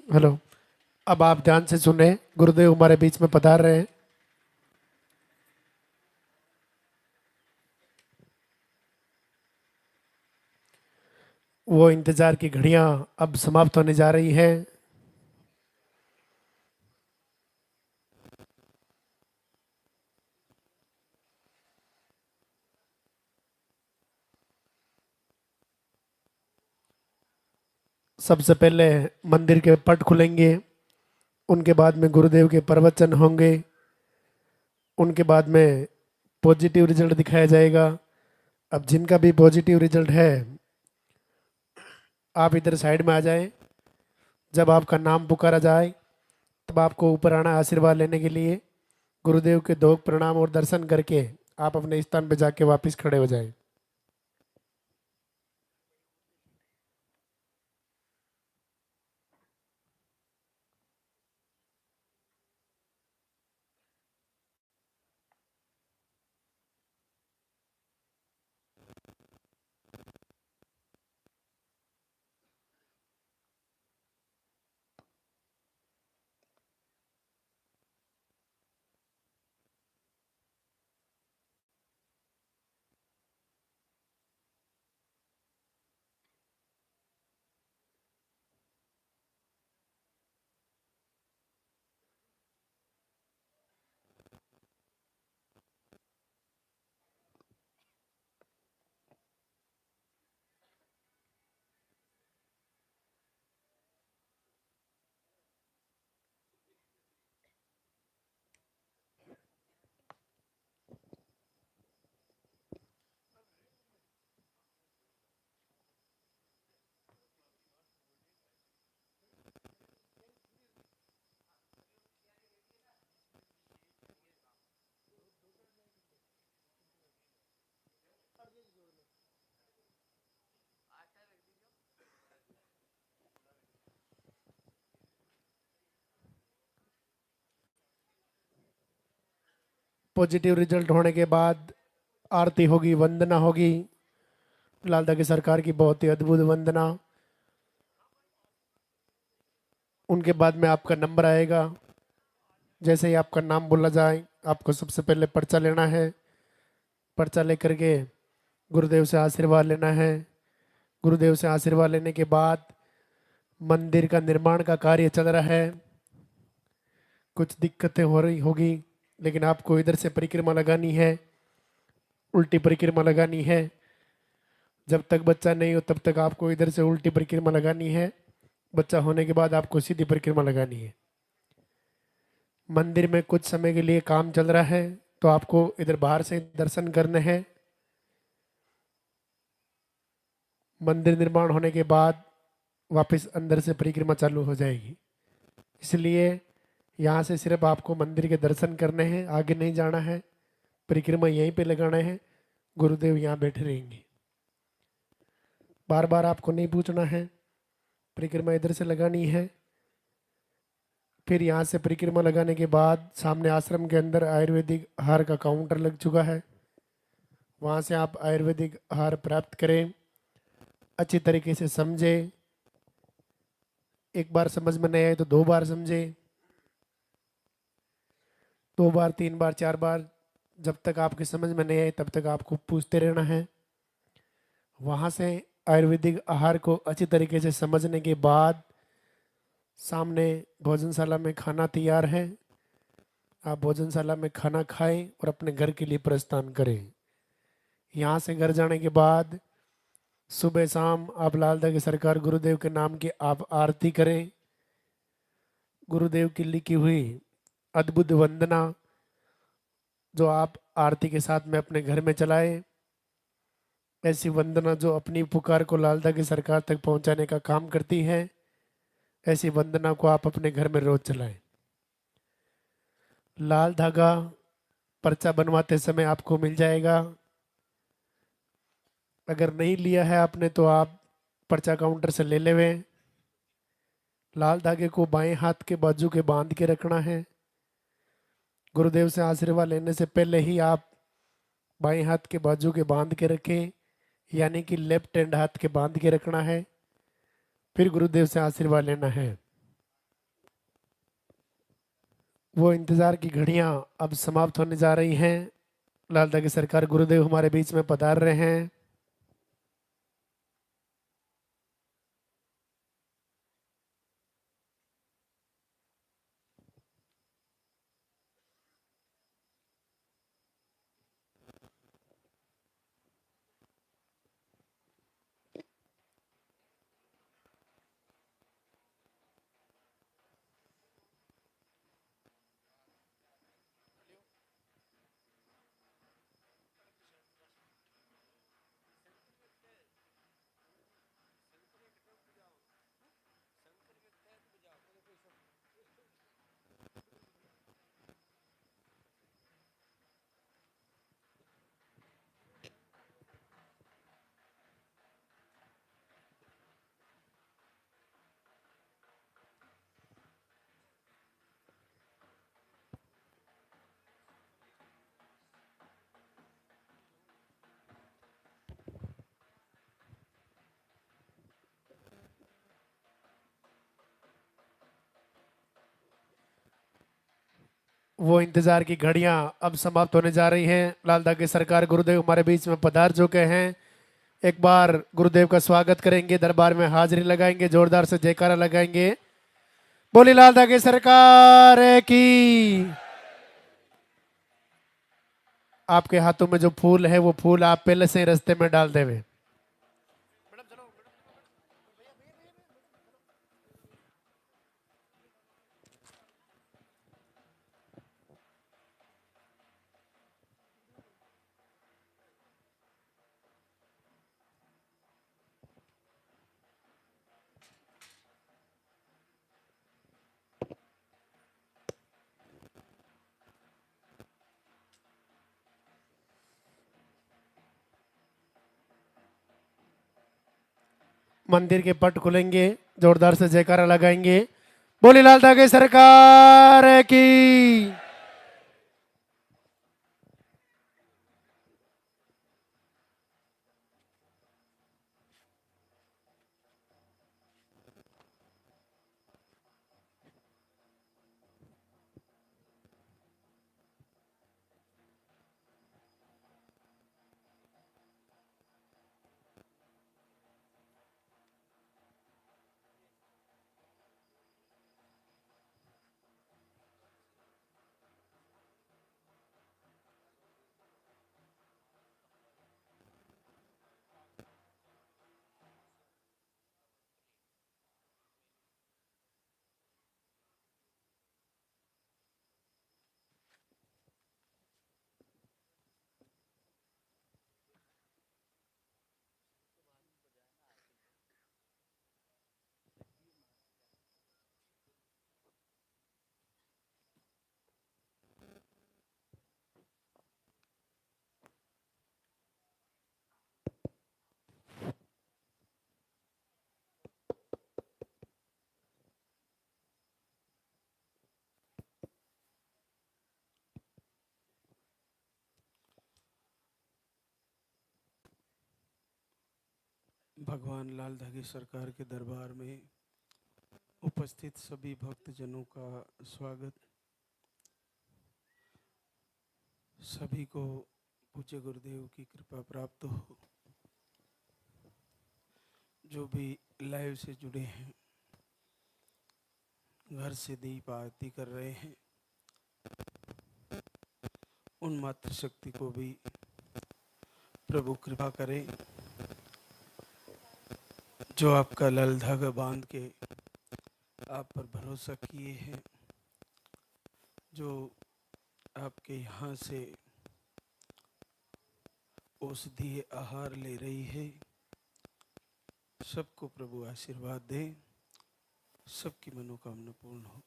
Hello. अब आप ध्यान से सुने, गुरुदेव हमारे बीच में पधार रहे हैं। वो इंतजार की घड़ियां अब समाप्त होने जा रही है। सबसे पहले मंदिर के पट खुलेंगे, उनके बाद में गुरुदेव के प्रवचन होंगे, उनके बाद में पॉजिटिव रिजल्ट दिखाया जाएगा। अब जिनका भी पॉजिटिव रिजल्ट है, आप इधर साइड में आ जाएं। जब आपका नाम पुकारा जाए तब आपको ऊपर आना आशीर्वाद लेने के लिए। गुरुदेव के दो प्रणाम और दर्शन करके आप अपने स्थान पर जाके वापस खड़े हो जाएं। पॉजिटिव रिजल्ट होने के बाद आरती होगी, वंदना होगी। लालदा की सरकार की बहुत ही अद्भुत वंदना। उनके बाद में आपका नंबर आएगा। जैसे ही आपका नाम बोला जाए, आपको सबसे पहले पर्चा लेना है। पर्चा लेकर के गुरुदेव से आशीर्वाद लेना है। गुरुदेव से आशीर्वाद लेने के बाद मंदिर का निर्माण का कार्य चल रहा है। कुछ दिक्कतें हो रही होगी, लेकिन आपको इधर से परिक्रमा लगानी है, उल्टी परिक्रमा लगानी है। जब तक बच्चा नहीं हो तब तक आपको इधर से उल्टी परिक्रमा लगानी है। बच्चा होने के बाद आपको सीधी परिक्रमा लगानी है। मंदिर में कुछ समय के लिए काम चल रहा है, तो आपको इधर बाहर से दर्शन करने हैं। मंदिर निर्माण होने के बाद वापस अंदर से परिक्रमा चालू हो जाएगी। इसलिए यहाँ से सिर्फ आपको मंदिर के दर्शन करने हैं, आगे नहीं जाना है। परिक्रमा यहीं पे लगाना है। गुरुदेव यहाँ बैठे रहेंगे। बार बार आपको नहीं पूछना है, परिक्रमा इधर से लगानी है। फिर यहाँ से परिक्रमा लगाने के बाद सामने आश्रम के अंदर आयुर्वेदिक आहार का काउंटर लग चुका है। वहाँ से आप आयुर्वेदिक आहार प्राप्त करें, अच्छी तरीके से समझे। एक बार समझ में नहीं आए तो दो बार समझे, दो बार, तीन बार, चार बार। जब तक आपकी समझ में नहीं आए तब तक आपको पूछते रहना है। वहाँ से आयुर्वेदिक आहार को अच्छी तरीके से समझने के बाद सामने भोजनशाला में खाना तैयार है। आप भोजनशाला में खाना खाएं और अपने घर के लिए प्रस्थान करें। यहाँ से घर जाने के बाद सुबह शाम आप लालदा की सरकार गुरुदेव के नाम की आप आरती करें। गुरुदेव की लिखी हुई अद्भुत वंदना जो आप आरती के साथ में अपने घर में चलाएं। ऐसी वंदना जो अपनी पुकार को लालदा की सरकार तक पहुंचाने का काम करती है, ऐसी वंदना को आप अपने घर में रोज चलाएं। लाल धागा पर्चा बनवाते समय आपको मिल जाएगा। अगर नहीं लिया है आपने तो आप पर्चा काउंटर से ले लेवें। लाल धागे को बाएं हाथ के बाजू के बांध के रखना है। गुरुदेव से आशीर्वाद लेने से पहले ही आप बाएं हाथ के बाजू के बांध के रखें, यानी कि लेफ्ट हैंड हाथ के बांध के रखना है, फिर गुरुदेव से आशीर्वाद लेना है। वो इंतजार की घड़ियां अब समाप्त होने जा रही हैं। लाल धागे सरकार गुरुदेव हमारे बीच में पधार रहे हैं। वो इंतजार की घड़ियां अब समाप्त होने जा रही हैं। लाल धागे सरकार गुरुदेव हमारे बीच में पधार चुके हैं। एक बार गुरुदेव का स्वागत करेंगे, दरबार में हाजिरी लगाएंगे, जोरदार से जयकारा लगाएंगे। बोली लाल धागे सरकार की। आपके हाथों में जो फूल है वो फूल आप पहले से ही रास्ते में डाल देवे। मंदिर के पट खुलेंगे, जोरदार से जयकारा लगाएंगे। बोली लाल धागे सरकार की। भगवान लाल धागे सरकार के दरबार में उपस्थित सभी भक्तजनों का स्वागत। सभी को पूज्य गुरुदेव की कृपा प्राप्त हो। जो भी लाइव से जुड़े हैं, घर से दीप आरती कर रहे हैं, उन मातृशक्ति को भी प्रभु कृपा करे। जो आपका लाल धागा बांध के आप पर भरोसा किए हैं, जो आपके यहाँ से औषधीय आहार ले रही है, सबको प्रभु आशीर्वाद दे, सबकी मनोकामना पूर्ण हो।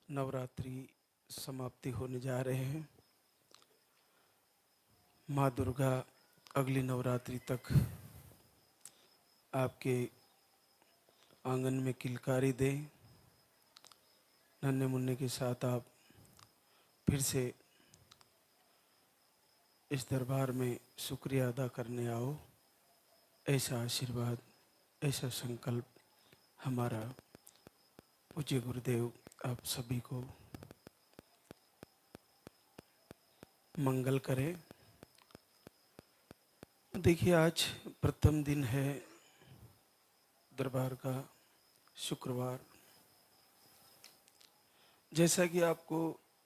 नवरात्रि समाप्ति होने जा रहे हैं। माँ दुर्गा अगली नवरात्रि तक आपके आंगन में किलकारी दें। नन्हे मुन्ने के साथ आप फिर से इस दरबार में शुक्रिया अदा करने आओ। ऐसा आशीर्वाद, ऐसा संकल्प हमारा पूज्य गुरुदेव आप सभी को मंगल करे। देखिए, आज प्रथम दिन है दरबार का, शुक्रवार। जैसा कि आपको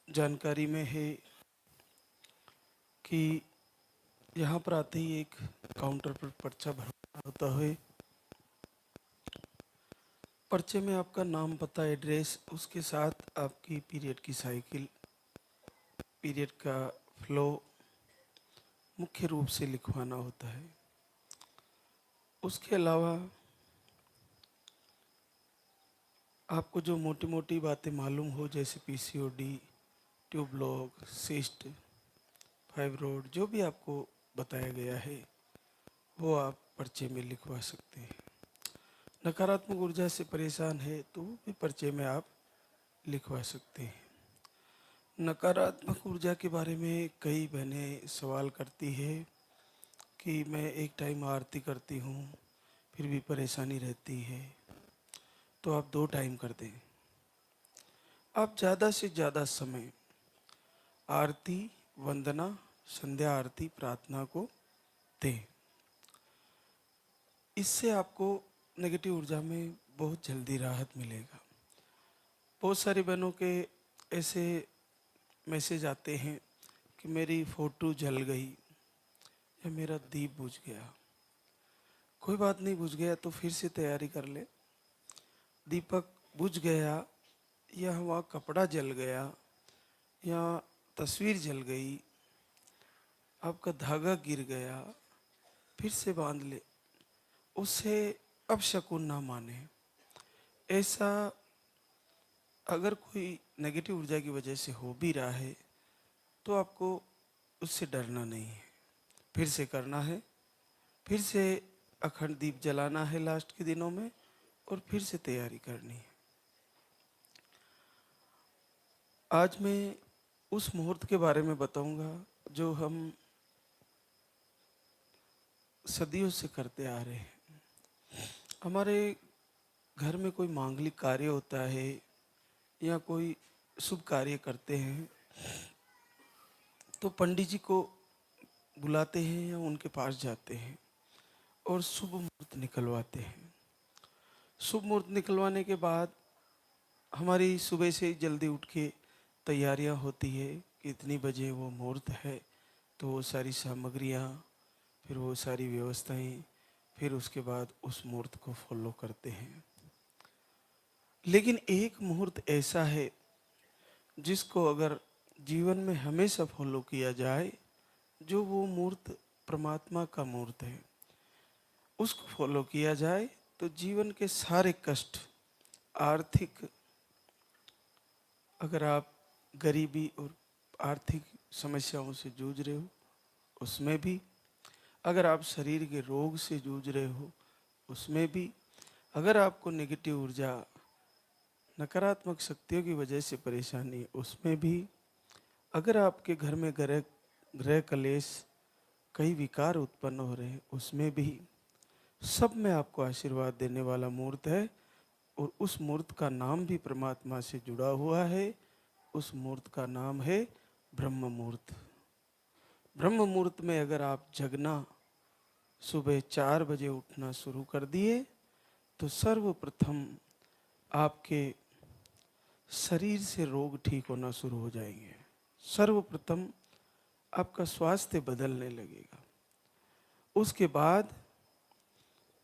जानकारी में है कि यहाँ पर आते ही एक काउंटर पर पर्चा भरना होता है। पर्चे में आपका नाम, पता, एड्रेस, उसके साथ आपकी पीरियड की साइकिल, पीरियड का फ्लो मुख्य रूप से लिखवाना होता है। उसके अलावा आपको जो मोटी मोटी बातें मालूम हो, जैसे पीसीओडी, ट्यूबलॉक, सिस्ट, फाइब्रोड, जो भी आपको बताया गया है वो आप पर्चे में लिखवा सकते हैं। नकारात्मक ऊर्जा से परेशान है तो वो भी पर्चे में आप लिखवा सकते हैं। नकारात्मक ऊर्जा के बारे में कई बहनें सवाल करती है कि मैं एक टाइम आरती करती हूँ फिर भी परेशानी रहती है, तो आप 2 टाइम कर दें। आप ज़्यादा से ज़्यादा समय आरती, वंदना, संध्या आरती, प्रार्थना को दें। इससे आपको नेगेटिव ऊर्जा में बहुत जल्दी राहत मिलेगा। बहुत सारी बहनों के ऐसे मैसेज आते हैं कि मेरी फ़ोटो जल गई या मेरा दीप बुझ गया। कोई बात नहीं, बुझ गया तो फिर से तैयारी कर ले। दीपक बुझ गया या वहाँ कपड़ा जल गया या तस्वीर जल गई, आपका धागा गिर गया, फिर से बांध ले। उससे अपशकुन ना माने। ऐसा अगर कोई नेगेटिव ऊर्जा की वजह से हो भी रहा है तो आपको उससे डरना नहीं है। फिर से करना है, फिर से अखंड दीप जलाना है लास्ट के दिनों में, और फिर से तैयारी करनी है। आज मैं उस मुहूर्त के बारे में बताऊंगा जो हम सदियों से करते आ रहे हैं। हमारे घर में कोई मांगलिक कार्य होता है या कोई शुभ कार्य करते हैं तो पंडित जी को बुलाते हैं या उनके पास जाते हैं और शुभ मुहूर्त निकलवाते हैं। शुभ मुहूर्त निकलवाने के बाद हमारी सुबह से जल्दी उठ के तैयारियां होती है कि इतनी बजे वो मुहूर्त है, तो वो सारी सामग्रियां, फिर वो सारी व्यवस्थाएं, फिर उसके बाद उस मुहूर्त को फॉलो करते हैं। लेकिन एक मुहूर्त ऐसा है जिसको अगर जीवन में हमेशा फॉलो किया जाए, जो वो मुहूर्त परमात्मा का मुहूर्त है, उसको फॉलो किया जाए तो जीवन के सारे कष्ट, आर्थिक, अगर आप गरीबी और आर्थिक समस्याओं से जूझ रहे हो उसमें भी, अगर आप शरीर के रोग से जूझ रहे हो उसमें भी, अगर आपको नेगेटिव ऊर्जा, नकारात्मक शक्तियों की वजह से परेशानी है उसमें भी, अगर आपके घर में ग्रह ग्रह कलेश, कई विकार उत्पन्न हो रहे हैं उसमें भी, सब में आपको आशीर्वाद देने वाला मूर्त है। और उस मूर्त का नाम भी परमात्मा से जुड़ा हुआ है। उस मूर्त का नाम है ब्रह्म मुहूर्त। ब्रह्म मुहूर्त में अगर आप जगना, सुबह 4 बजे उठना शुरू कर दिए तो सर्वप्रथम आपके शरीर से रोग ठीक होना शुरू हो जाएंगे। सर्वप्रथम आपका स्वास्थ्य बदलने लगेगा। उसके बाद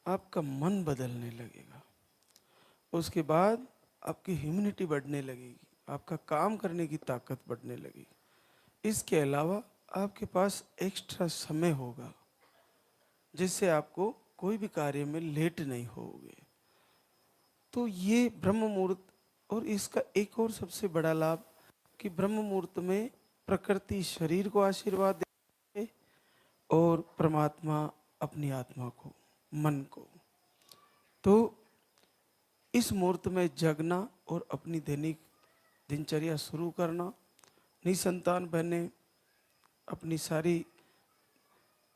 आपका मन बदलने लगेगा। उसके बाद आपकी ह्यूमिनिटी बढ़ने लगेगी, आपका काम करने की ताकत बढ़ने लगेगी। इसके अलावा आपके पास एक्स्ट्रा समय होगा जिससे आपको कोई भी कार्य में लेट नहीं होगे। तो ये ब्रह्म मुहूर्त, और इसका एक और सबसे बड़ा लाभ कि ब्रह्म मुहूर्त में प्रकृति शरीर को आशीर्वाद देती है और परमात्मा अपनी आत्मा को, मन को। तो इस मुहूर्त में जगना और अपनी दैनिक दिनचर्या शुरू करना। निसंतान बहनें अपनी सारी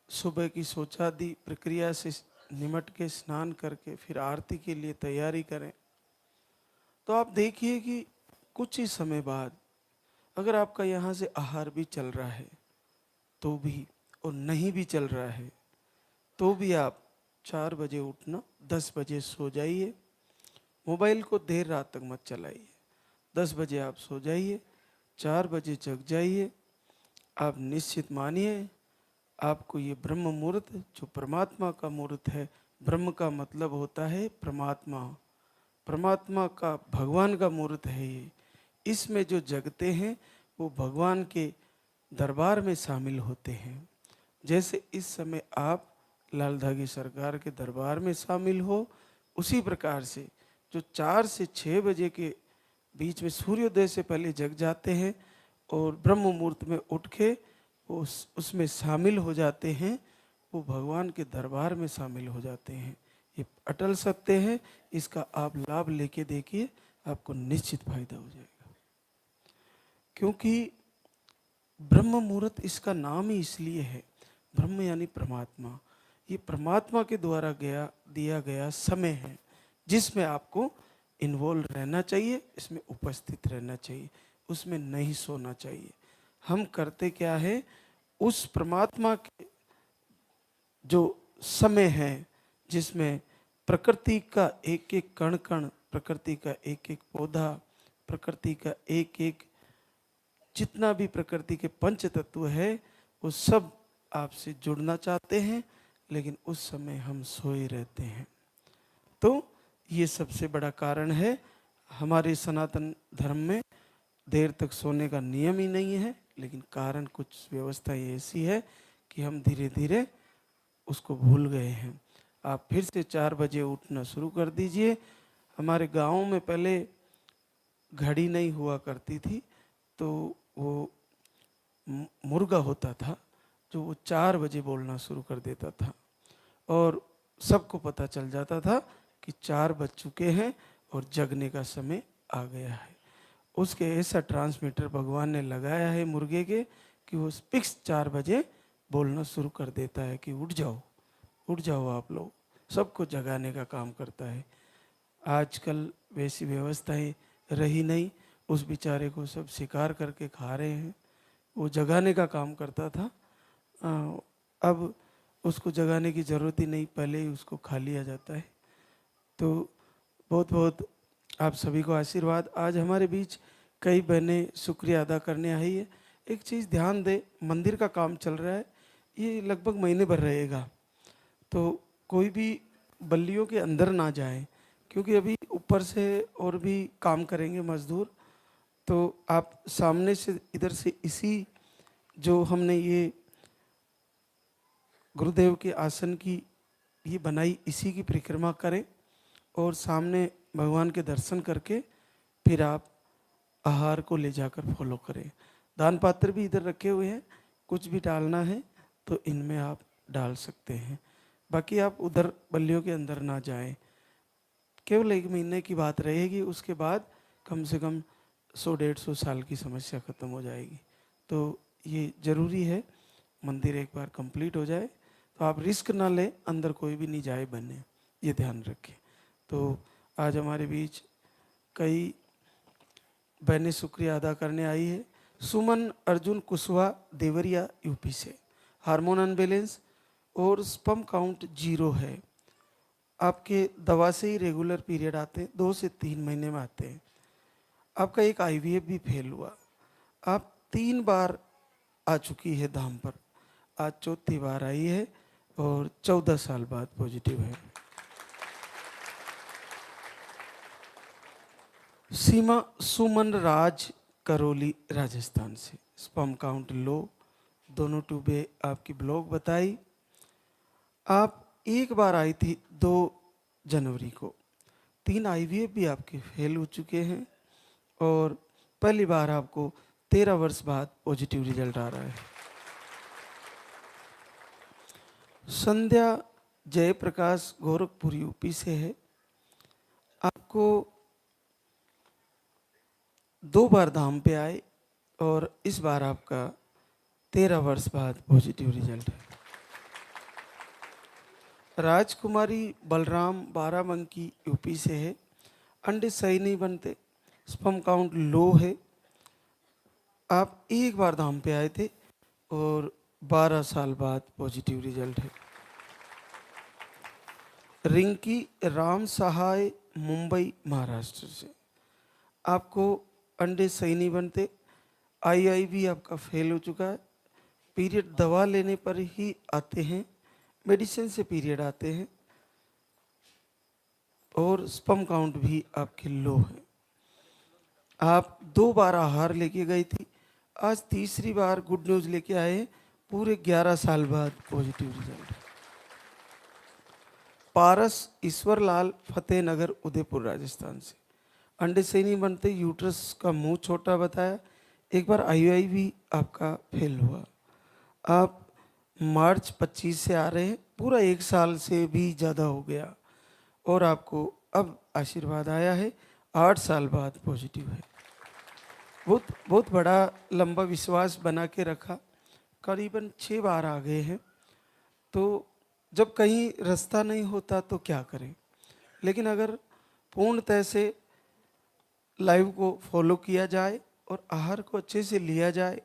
सुबह की शौचादि प्रक्रिया से निमट के स्नान करके फिर आरती के लिए तैयारी करें। तो आप देखिए कि कुछ ही समय बाद अगर आपका यहाँ से आहार भी चल रहा है तो भी, और नहीं भी चल रहा है तो भी आप 4 बजे उठना, 10 बजे सो जाइए। मोबाइल को देर रात तक मत चलाइए। 10 बजे आप सो जाइए, 4 बजे जग जाइए। आप निश्चित मानिए आपको ये ब्रह्म मुहूर्त, जो परमात्मा का मुहूर्त है, ब्रह्म का मतलब होता है परमात्मा, परमात्मा का, भगवान का मुहूर्त है ये। इसमें जो जगते हैं वो भगवान के दरबार में शामिल होते हैं। जैसे इस समय आप लाल धागी सरकार के दरबार में शामिल हो, उसी प्रकार से जो 4 से 6 बजे के बीच में सूर्योदय से पहले जग जाते हैं और ब्रह्म मुहूर्त में उठ के उसमें शामिल हो जाते हैं, वो भगवान के दरबार में शामिल हो जाते हैं। ये अटल सत्य है, इसका आप लाभ लेके देखिए, आपको निश्चित फायदा हो जाएगा। क्योंकि ब्रह्म मुहूर्त इसका नाम ही इसलिए है, ब्रह्म यानी परमात्मा, ये परमात्मा के द्वारा दिया गया समय है जिसमें आपको इन्वॉल्व रहना चाहिए, इसमें उपस्थित रहना चाहिए, उसमें नहीं सोना चाहिए। हम करते क्या है, उस परमात्मा के जो समय है जिसमें प्रकृति का एक एक कण कण, प्रकृति का एक एक पौधा, प्रकृति का एक एक जितना भी प्रकृति के पंच तत्व है वो सब आपसे जुड़ना चाहते हैं, लेकिन उस समय हम सोए रहते हैं। तो ये सबसे बड़ा कारण है। हमारे सनातन धर्म में देर तक सोने का नियम ही नहीं है, लेकिन कारण कुछ व्यवस्था ऐसी है कि हम धीरे धीरे उसको भूल गए हैं। आप फिर से 4 बजे उठना शुरू कर दीजिए। हमारे गाँव में पहले घड़ी नहीं हुआ करती थी, तो वो मुर्गा होता था जो वो 4 बजे बोलना शुरू कर देता था और सबको पता चल जाता था कि 4 बज चुके हैं और जगने का समय आ गया है। उसके ऐसा ट्रांसमीटर भगवान ने लगाया है मुर्गे के कि वो फिक्स 4 बजे बोलना शुरू कर देता है कि उठ जाओ आप लोग, सबको जगाने का काम करता है। आजकल वैसी व्यवस्थाएं रही नहीं, उस बेचारे को सब शिकार करके खा रहे हैं। वो जगाने का काम करता था, अब उसको जगाने की ज़रूरत ही नहीं, पहले ही उसको खा लिया जाता है। तो बहुत बहुत आप सभी को आशीर्वाद। आज हमारे बीच कई बहनें शुक्रिया अदा करने आई है। एक चीज़ ध्यान दे, मंदिर का काम चल रहा है, ये लगभग महीने भर रहेगा, तो कोई भी बल्लियों के अंदर ना जाए, क्योंकि अभी ऊपर से और भी काम करेंगे मजदूर। तो आप सामने से इधर से इसी जो हमने ये गुरुदेव के आसन की ये बनाई, इसी की परिक्रमा करें और सामने भगवान के दर्शन करके फिर आप आहार को ले जाकर फॉलो करें। दान पात्र भी इधर रखे हुए हैं, कुछ भी डालना है तो इनमें आप डाल सकते हैं। बाकी आप उधर बल्लियों के अंदर ना जाएं। केवल 1 महीने की बात रहेगी, उसके बाद कम से कम 100-150 साल की समस्या खत्म हो जाएगी। तो ये ज़रूरी है मंदिर एक बार कंप्लीट हो जाए तो आप रिस्क ना लें, अंदर कोई भी नहीं जाए बने, ये ध्यान रखें। तो आज हमारे बीच कई बहनें शुक्रिया अदा करने आई है। सुमन अर्जुन कुशवाहा देवरिया यूपी से, हार्मोन अनबैलेंस और स्पर्म काउंट 0 है। आपके दवा से ही रेगुलर पीरियड आते हैं, 2 से 3 महीने में आते हैं। आपका एक IVF भी फेल हुआ, आप 3 बार आ चुकी है धाम पर, आज 4थी बार आई है और 14 साल बाद पॉजिटिव है। सीमा सुमन राज करौली राजस्थान से, स्पर्म काउंट लो, दोनों ट्यूबें आपकी ब्लॉक बताई। आप एक बार आई थी 2 जनवरी को, 3 IVF भी आपके फेल हो चुके हैं और पहली बार आपको 13 वर्ष बाद पॉजिटिव रिजल्ट आ रहा है। संध्या जयप्रकाश गोरखपुर यूपी से है। आपको 2 बार धाम पे आए और इस बार आपका 13 वर्ष बाद पॉजिटिव रिजल्ट है। राजकुमारी बलराम बाराबंकी यूपी से है। अंडे सही नहीं बनते, स्पर्म काउंट लो है। आप एक बार धाम पे आए थे और 12 साल बाद पॉजिटिव रिजल्ट है। रिंकी राम सहाय मुंबई महाराष्ट्र से। आपको अंडे सही नहीं बनते, आईआईवी आपका फेल हो चुका है, पीरियड दवा लेने पर ही आते हैं, मेडिसिन से पीरियड आते हैं और स्पर्म काउंट भी आपके लो है। आप 2 बार आहार लेके गई थी, आज तीसरी बार गुड न्यूज लेके आए हैं, पूरे 11 साल बाद पॉजिटिव रिजल्ट है। पारस ईश्वरलाल फतेहनगर उदयपुर राजस्थान से। अंडे सही नहीं बनते, यूट्रस का मुंह छोटा बताया, एक बार आईयूआई भी आपका फेल हुआ। आप मार्च 25 से आ रहे हैं, पूरा 1 साल से भी ज़्यादा हो गया और आपको अब आशीर्वाद आया है, 8 साल बाद पॉजिटिव है। बहुत बहुत बड़ा लंबा विश्वास बना के रखा, करीबन 6 बार आ गए हैं। तो जब कहीं रास्ता नहीं होता तो क्या करें, लेकिन अगर पूर्णतः से लाइव को फॉलो किया जाए और आहार को अच्छे से लिया जाए,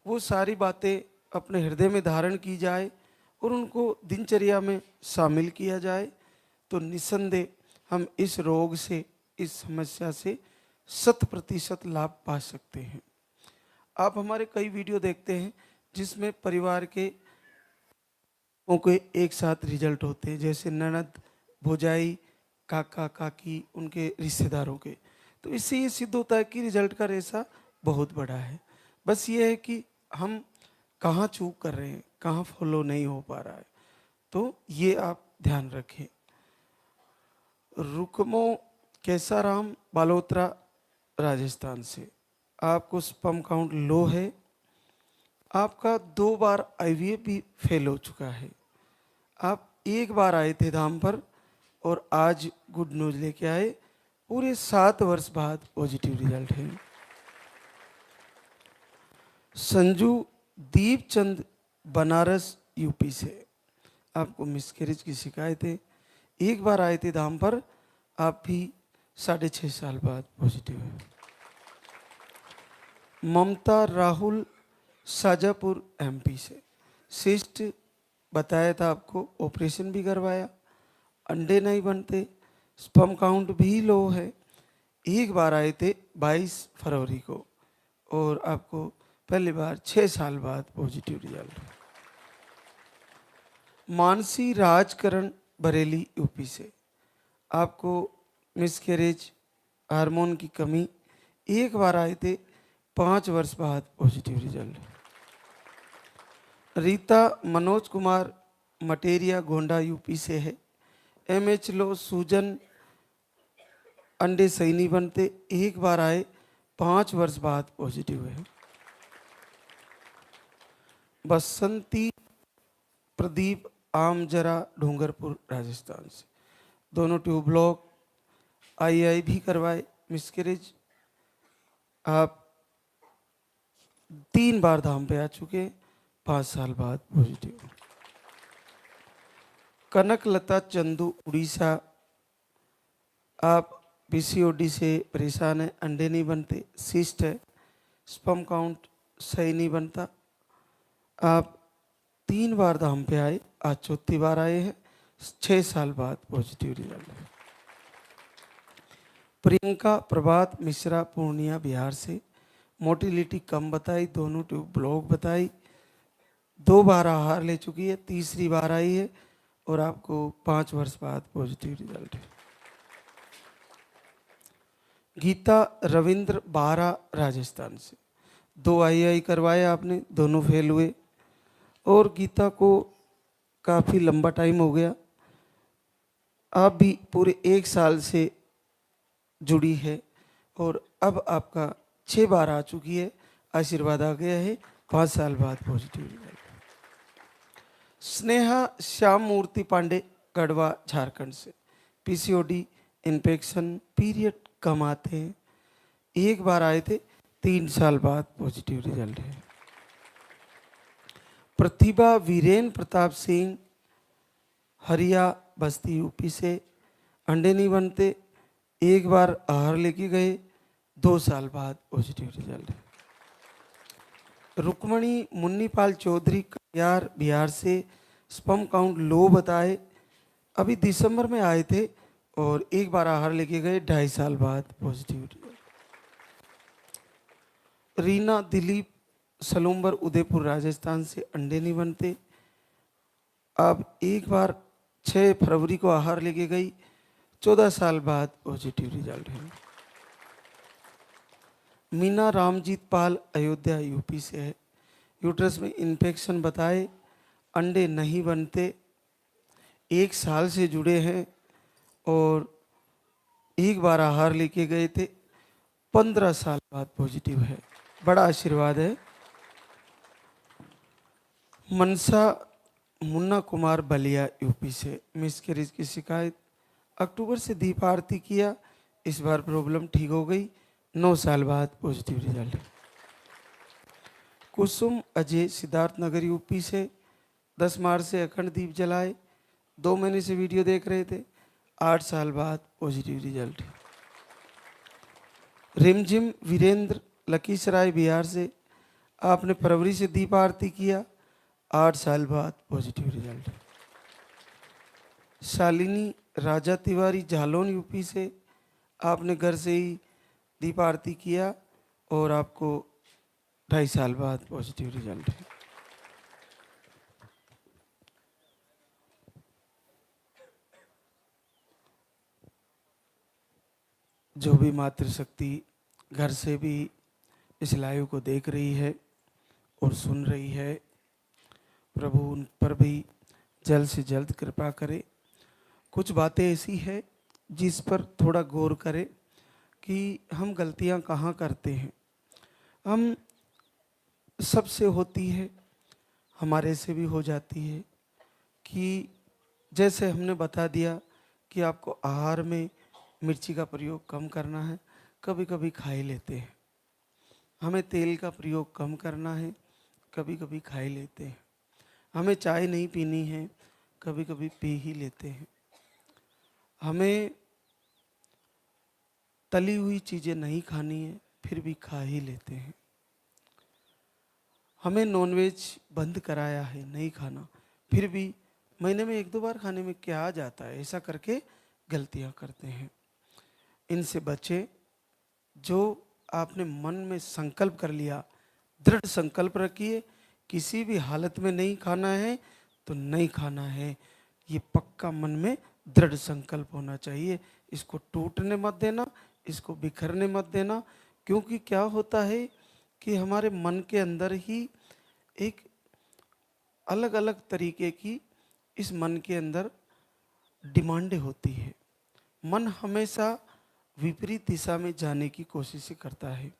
वो सारी बातें अपने हृदय में धारण की जाए और उनको दिनचर्या में शामिल किया जाए, तो निस्संदेह हम इस रोग से, इस समस्या से 100% लाभ पा सकते हैं। आप हमारे कई वीडियो देखते हैं जिसमें परिवार के एक साथ रिजल्ट होते हैं, जैसे ननद, भौजाई, काका काकी, उनके रिश्तेदारों के। तो इससे ये सिद्ध होता है कि रिजल्ट का रेशा बहुत बड़ा है। बस ये है कि हम कहाँ चूक कर रहे हैं, कहाँ फॉलो नहीं हो पा रहा है, तो ये आप ध्यान रखें। रुकमो कैसाराम बालोत्रा राजस्थान से। आपको स्पर्म काउंट लो है, आपका 2 बार आईवीएफ भी फेल हो चुका है। आप 1 बार आए थे धाम पर और आज गुड न्यूज लेके आए, पूरे 7 वर्ष बाद पॉजिटिव रिजल्ट है। संजू दीपचंद बनारस यूपी से। आपको मिसकैरेज की शिकायत है, 1 बार आए थे धाम पर, आप भी 6.5 साल बाद पॉजिटिव है। ममता राहुल शाजापुर एमपी से। सिस्ट बताया था आपको, ऑपरेशन भी करवाया, अंडे नहीं बनते, स्पर्म काउंट भी लो है। 1 बार आए थे 22 फरवरी को और आपको पहली बार 6 साल बाद positive result. Mansi Rajkaran Bareilly UP से। आपको मिसकैरेज, हार्मोन की कमी, 1 बार आए थे, 5 वर्ष बाद positive result. Rita Manoj Kumar materia Gonda UP से है। एमएच लो, सूजन, अंडे सही नहीं बनते, 1 बार आए, 5 वर्ष बाद पॉजिटिव है। बसंती प्रदीप आमजरा डूंगरपुर राजस्थान से। दोनों ट्यूब ब्लॉक, आईआई भी करवाए, मिसकैरेज। आप 3 बार धाम पे आ चुके, 5 साल बाद पॉजिटिव। कनक लता चंदू उड़ीसा। आप पीसीओडी से परेशान है, अंडे नहीं बनते, सिस्ट है, स्पर्म काउंट सही नहीं बनता। आप 3 बार धाम पे आए, आज 4थी बार आए हैं, 6 साल बाद पॉजिटिव रिजल्ट है। प्रियंका प्रभात मिश्रा पूर्णिया बिहार से। मोटिलिटी कम बताई, दोनों ट्यूब ब्लॉक बताई, 2 बार आहार ले चुकी है, तीसरी बार आई है और आपको 5 वर्ष बाद पॉजिटिव रिजल्ट है। गीता रविंद्र बारा राजस्थान से। 2 आईआई करवाए आपने, दोनों फेल हुए और गीता को काफ़ी लंबा टाइम हो गया, आप भी पूरे 1 साल से जुड़ी है और अब आपका 6 बार आ चुकी है, आशीर्वाद आ गया है, 5 साल बाद पॉजिटिव रिजल्ट। स्नेहा श्याम मूर्ति पांडे गढ़वा झारखंड से। पीसीओडी इन्फेक्शन पीरियड कम आते हैं। एक बार आए थे, 3 साल बाद पॉजिटिव रिजल्ट है। प्रतिभा वीरेन प्रताप सिंह, हरिया बस्ती यूपी से, अंडे नहीं बनते, एक बार आहार लेके गए, 2 साल बाद पॉजिटिव रिजल्ट है। रुक्मणी मुन्नीपाल चौधरी कटियार बिहार से, स्पर्म काउंट लो बताए, अभी दिसंबर में आए थे और एक बार आहार लेके गए, 2.5 साल बाद पॉजिटिव रिजल्ट। रीना दिलीप सलूम्बर उदयपुर राजस्थान से, अंडे नहीं बनते, अब एक बार 6 फरवरी को आहार लेके गई, 14 साल बाद पॉजिटिव रिजल्ट है। मीना रामजीत पाल अयोध्या यूपी से है, यूट्रस में इन्फेक्शन बताए, अंडे नहीं बनते, 1 साल से जुड़े हैं और एक बार आहार लेके गए थे, 15 साल बाद पॉजिटिव है। बड़ा आशीर्वाद है। मनसा मुन्ना कुमार बलिया यूपी से, मिसकैरेज की शिकायत, अक्टूबर से दीप आरती किया, इस बार प्रॉब्लम ठीक हो गई, 9 साल बाद पॉजिटिव रिजल्ट है। कुसुम अजय सिद्धार्थ नगर यूपी से, 10 मार्च से अखंड दीप जलाए, 2 महीने से वीडियो देख रहे थे, 8 साल बाद पॉजिटिव रिजल्ट है। रिमझिम वीरेंद्र लखीसराय बिहार से, आपने फरवरी से दीप आरती किया, 8 साल बाद पॉजिटिव रिजल्ट है। शालिनी राजा तिवारी जालौन यूपी से, आपने घर से ही दीप आरती किया और आपको 2.5 साल बाद पॉजिटिव रिजल्ट है। जो भी मातृशक्ति घर से भी इस लाइव को देख रही है और सुन रही है, प्रभु उन पर भी जल्द से जल्द कृपा करे। कुछ बातें ऐसी है जिस पर थोड़ा गौर करें कि हम गलतियां कहाँ करते हैं। हम सबसे होती है, हमारे से भी हो जाती है कि जैसे हमने बता दिया कि आपको आहार में मिर्ची का प्रयोग कम करना है, कभी कभी खा ही लेते हैं। हमें तेल का प्रयोग कम करना है, कभी कभी खा ही लेते हैं। हमें चाय नहीं पीनी है, कभी कभी पी ही लेते हैं। हमें तली हुई चीज़ें नहीं खानी है, फिर भी खा ही लेते हैं। हमें नॉनवेज बंद कराया है, नहीं खाना, फिर भी महीने में 1-2 बार खाने में क्या आ जाता है, ऐसा करके गलतियां करते हैं। इनसे बचे। जो आपने मन में संकल्प कर लिया, दृढ़ संकल्प रखिए, किसी भी हालत में नहीं खाना है तो नहीं खाना है, ये पक्का मन में दृढ़ संकल्प होना चाहिए। इसको टूटने मत देना, इसको बिखरने मत देना, क्योंकि क्या होता है कि हमारे मन के अंदर ही एक अलग अलग तरीके की इस मन के अंदर डिमांडें होती है। मन हमेशा विपरीत दिशा में जाने की कोशिश करता है,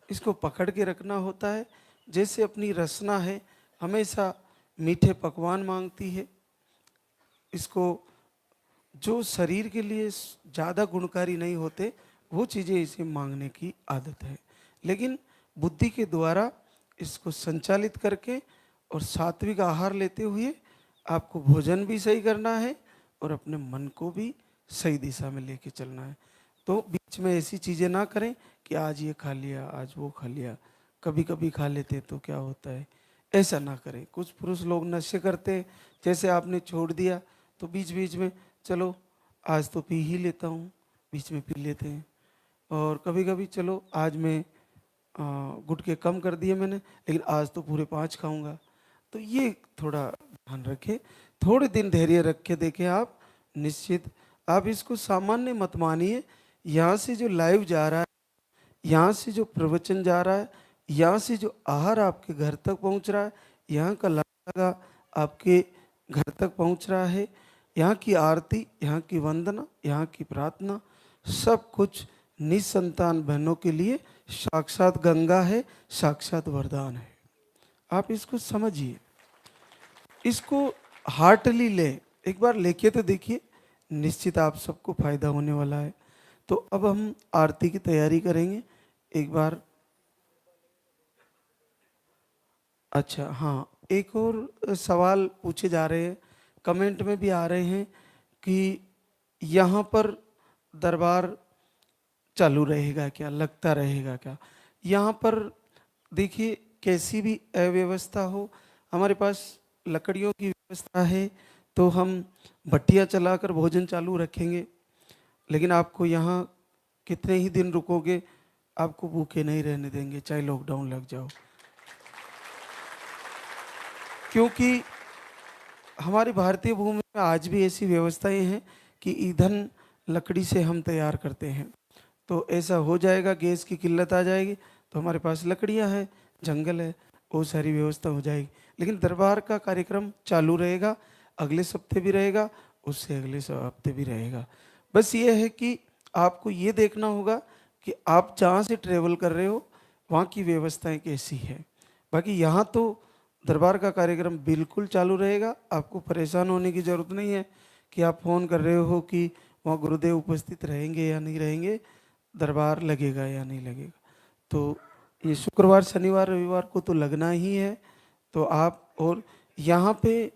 इसको पकड़ के रखना होता है। जैसे अपनी रसना है, हमेशा मीठे पकवान मांगती है, इसको जो शरीर के लिए ज़्यादा गुणकारी नहीं होते वो चीज़ें इसे मांगने की आदत है। लेकिन बुद्धि के द्वारा इसको संचालित करके और सात्विक आहार लेते हुए आपको भोजन भी सही करना है और अपने मन को भी सही दिशा में लेके चलना है। तो बीच में ऐसी चीज़ें ना करें कि आज ये खा लिया, आज वो खा लिया, कभी कभी खा लेते तो क्या होता है, ऐसा ना करें। कुछ पुरुष लोग नशे करते हैं, जैसे आपने छोड़ दिया तो बीच बीच में चलो आज तो पी ही लेता हूँ, बीच में पी लेते हैं। और कभी कभी चलो आज मैं गुटखे कम कर दिए मैंने, लेकिन आज तो पूरे 5 खाऊंगा। तो ये थोड़ा ध्यान रखें, थोड़े दिन धैर्य रख के देखें आप, निश्चित आप इसको सामान्य मत मानिए। यहाँ से जो लाइव जा रहा है, यहाँ से जो प्रवचन जा रहा है, यहाँ से जो आहार आपके घर तक पहुँच रहा है, यहाँ का लगा आपके घर तक पहुँच रहा है, यहाँ की आरती, यहाँ की वंदना, यहाँ की प्रार्थना, सब कुछ निसंतान बहनों के लिए साक्षात गंगा है, साक्षात वरदान है। आप इसको समझिए, इसको हार्टली ले, एक बार लेके तो देखिए। निश्चित आप सबको फायदा होने वाला है। तो अब हम आरती की तैयारी करेंगे एक बार। अच्छा, हाँ, एक और सवाल पूछे जा रहे हैं, कमेंट में भी आ रहे हैं कि यहाँ पर दरबार चालू रहेगा क्या, लगता रहेगा क्या। यहाँ पर देखिए, कैसी भी अव्यवस्था हो, हमारे पास लकड़ियों की व्यवस्था है, तो हम भट्टियाँ चलाकर भोजन चालू रखेंगे। लेकिन आपको यहाँ कितने ही दिन रुकोगे, आपको भूखे नहीं रहने देंगे, चाहे लॉकडाउन लग जाओ। क्योंकि हमारी भारतीय भूमि में आज भी ऐसी व्यवस्थाएं हैं कि ईंधन लकड़ी से हम तैयार करते हैं। तो ऐसा हो जाएगा, गैस की किल्लत आ जाएगी, तो हमारे पास लकड़ियां हैं, जंगल है, वो सारी व्यवस्था हो जाएगी। लेकिन दरबार का कार्यक्रम चालू रहेगा, अगले सप्ताह भी रहेगा, उससे अगले हफ्ते भी रहेगा। बस ये है कि आपको ये देखना होगा कि आप जहाँ से ट्रेवल कर रहे हो वहाँ की व्यवस्थाएं कैसी है। बाकी यहाँ तो दरबार का कार्यक्रम बिल्कुल चालू रहेगा, आपको परेशान होने की ज़रूरत नहीं है कि आप फ़ोन कर रहे हो कि वहाँ गुरुदेव उपस्थित रहेंगे या नहीं रहेंगे, दरबार लगेगा या नहीं लगेगा। तो ये शुक्रवार, शनिवार, रविवार को तो लगना ही है। तो आप, और यहाँ पे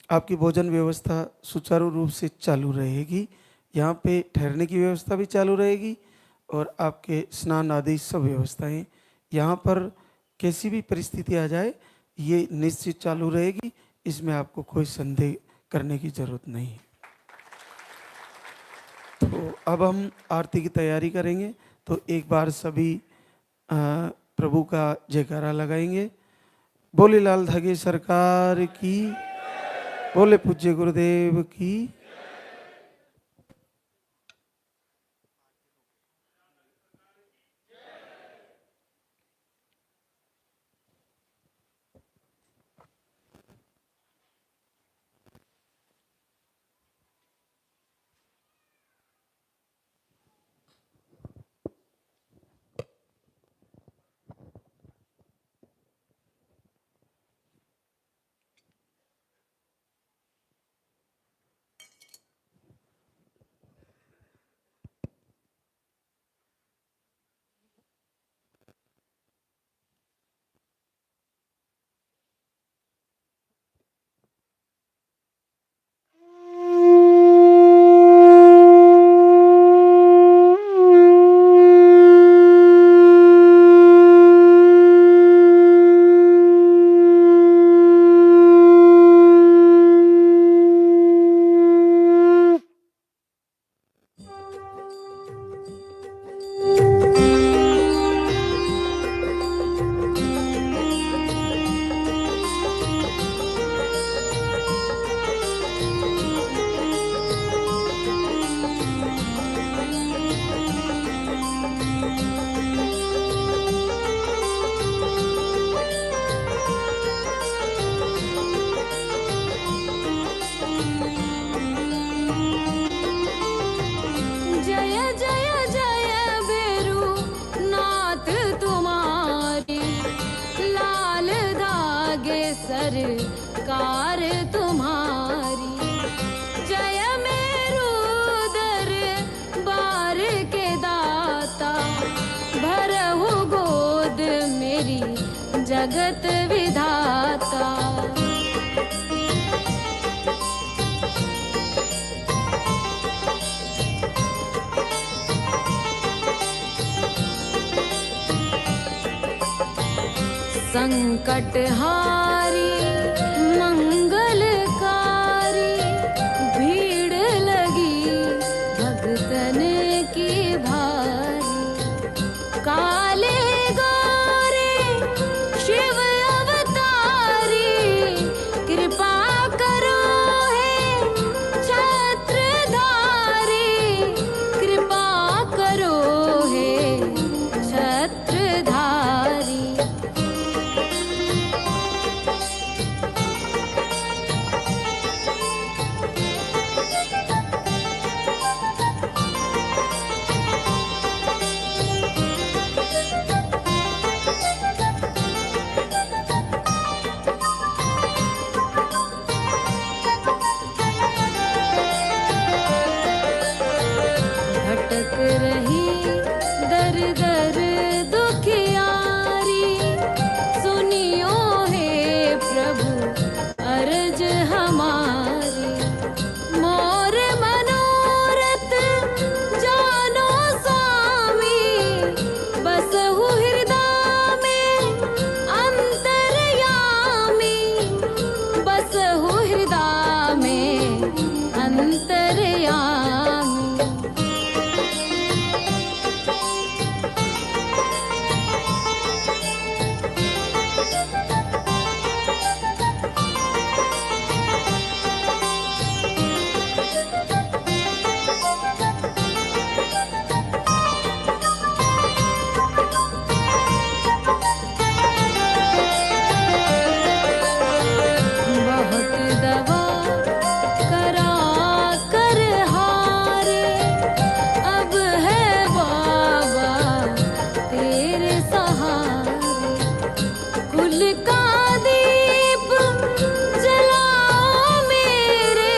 आपकी भोजन व्यवस्था सुचारू रूप से चालू रहेगी, यहाँ पे ठहरने की व्यवस्था भी चालू रहेगी, और आपके स्नान आदि सब व्यवस्थाएं यहाँ पर कैसी भी परिस्थिति आ जाए ये निश्चित चालू रहेगी, इसमें आपको कोई संदेह करने की जरूरत नहीं है। तो अब हम आरती की तैयारी करेंगे, तो एक बार सभी प्रभु का जयकारा लगाएंगे। बोले लाल धागे सरकार की, बोले पूज्य गुरुदेव की। सरकार तुम्हारी, जय मेरू दरबार के दाता, भरहु गोद मेरी जगत विधाता। संकट हारी मंगलकारी, भीड़ लगी भगतन की भारी। काले गौरे शिव अवतारी, कृपा करो हे छत्रधारी, कृपा करो हे छत्रधारी। भटक रही दर दर दुखियारी, सुनियो हे प्रभु अर्ज हमारी। मोर मनोरथ जानो स्वामी, बसहु हृदय में अंतर्यामी, बसहु हृदय में अंतर्यामी। बहुत दवा करा कर हारे, अब है बाबा तेरे सहारे। कुल का दीप जलाओ मेरे,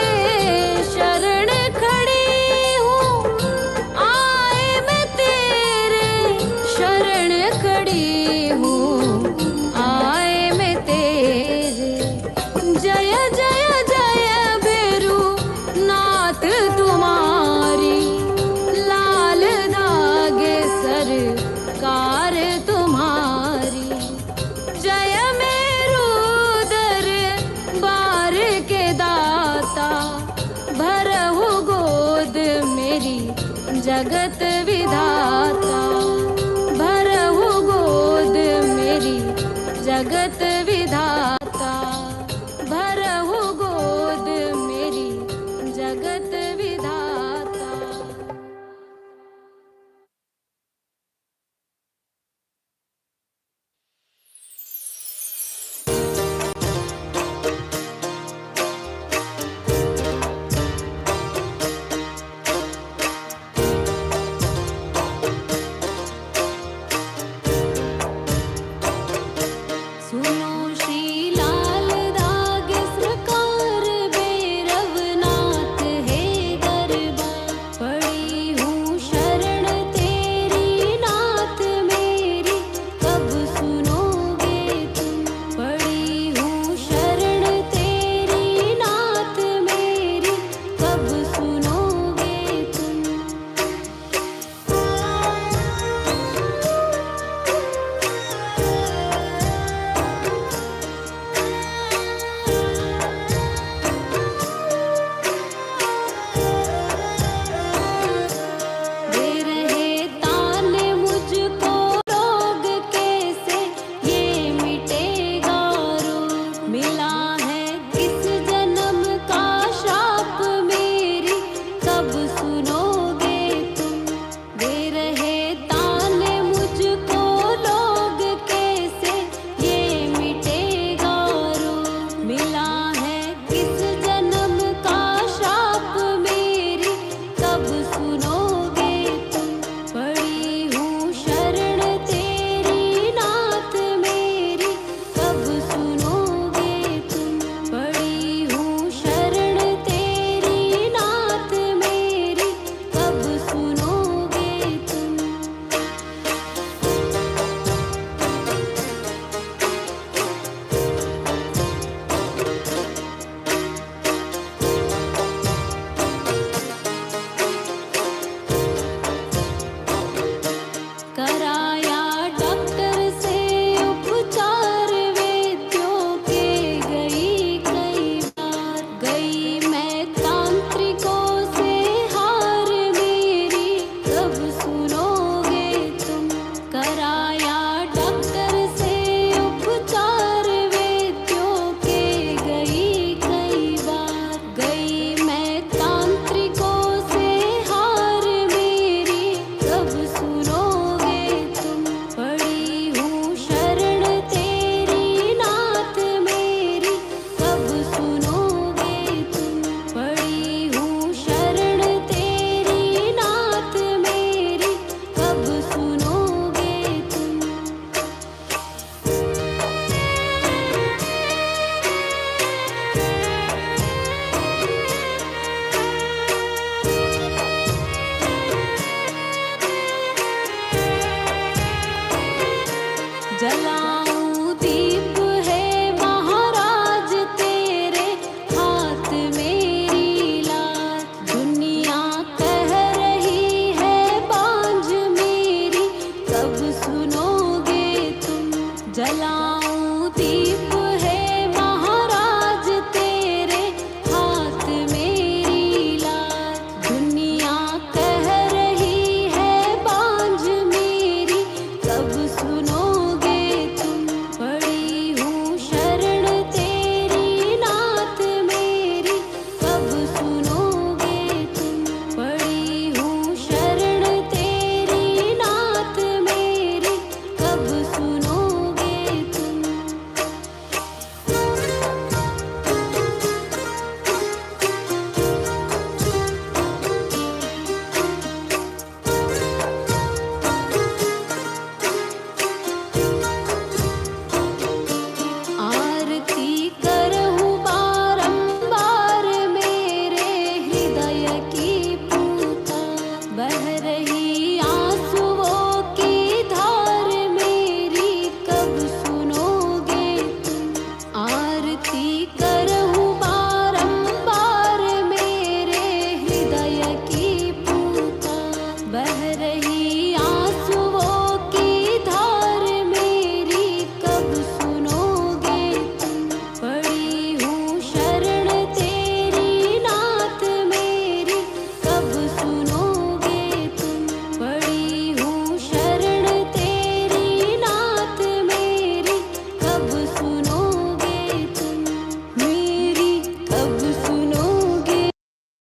शरण खड़ी हूँ आए मैं तेरे, शरण खड़ी हूँ आए मैं तेरे। जय जय जय भैरू नाथ तुम्हारी, लाल धागे सरकार तुम्हारी। जय मेरू दरबार के दाता, भरहु गोद मेरी जगत विधाता, भरहु गोद मेरी जगत विधाता, भरहु गोद मेरी जगत विधाता।